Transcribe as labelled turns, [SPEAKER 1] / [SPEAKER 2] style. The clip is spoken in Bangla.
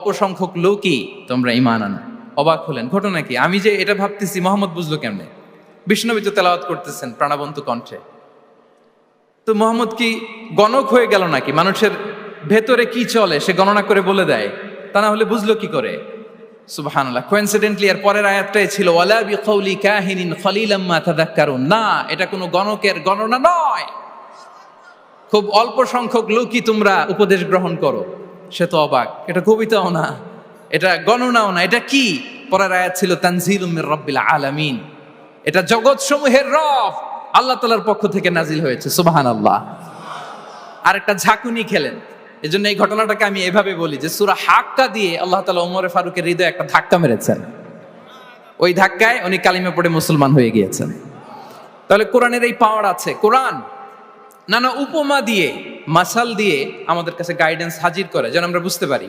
[SPEAKER 1] অল্প সংখ্যক লোকই তোমরা ঈমান আনো। অবাক হলেন, ঘটনা কি? আমি যে এটা ভাবতেছি মোহাম্মদ বুঝলো কেমনে? বিষ্ণুবী তো তেলাওয়াত করতেছেন প্রাণবন্ত কণ্ঠে, তো মোহাম্মদ কি গণক হয়ে গেল নাকি? মানুষের ভেতরে কি চলে সে গণনা করে বলে দেয়, তা না হলে বুঝলো কি করে? সুবহানাল্লাহ। কোইন্সিডেন্টলি এর পরের আয়াতটাই ছিল ওয়ালা বিকাউলি কাহিনিন খলিলাম মা তাযাক্কারুন। না, এটা কোনো গণকের গণনা নয়, খুব অল্প সংখ্যক লোকই তোমরা উপদেশ গ্রহণ করো। সে তো অবাক, এটা কবিতাও না, এটা গণনাও না, এটা কি? পরের আয়াত ছিল তানজিলুম মির রাব্বিল আলামিন, এটা জগৎ সমূহের রব আল্লাহ তাআলার পক্ষ থেকে নাজিল হয়েছে। সুবহানাল্লাহ। আর একটা ঝাঁকুনি খেলেন। এজন্য এই ঘটনাটাকে আমি এভাবে বলি যে সূরা হাক্কা দিয়ে আল্লাহ তাআলা ওমর ফারুকের হৃদয়ে একটা ধাক্কা মেরেছেন। ওই ধাক্কায় উনি কালিমা পড়ে মুসলমান হয়ে গিয়েছেন। তাহলে কোরআনের এই পাওয়ার আছে। কোরআন নানা উপমা দিয়ে, মাসাল দিয়ে আমাদের কাছে গাইডেন্স হাজির করে যেন আমরা বুঝতে পারি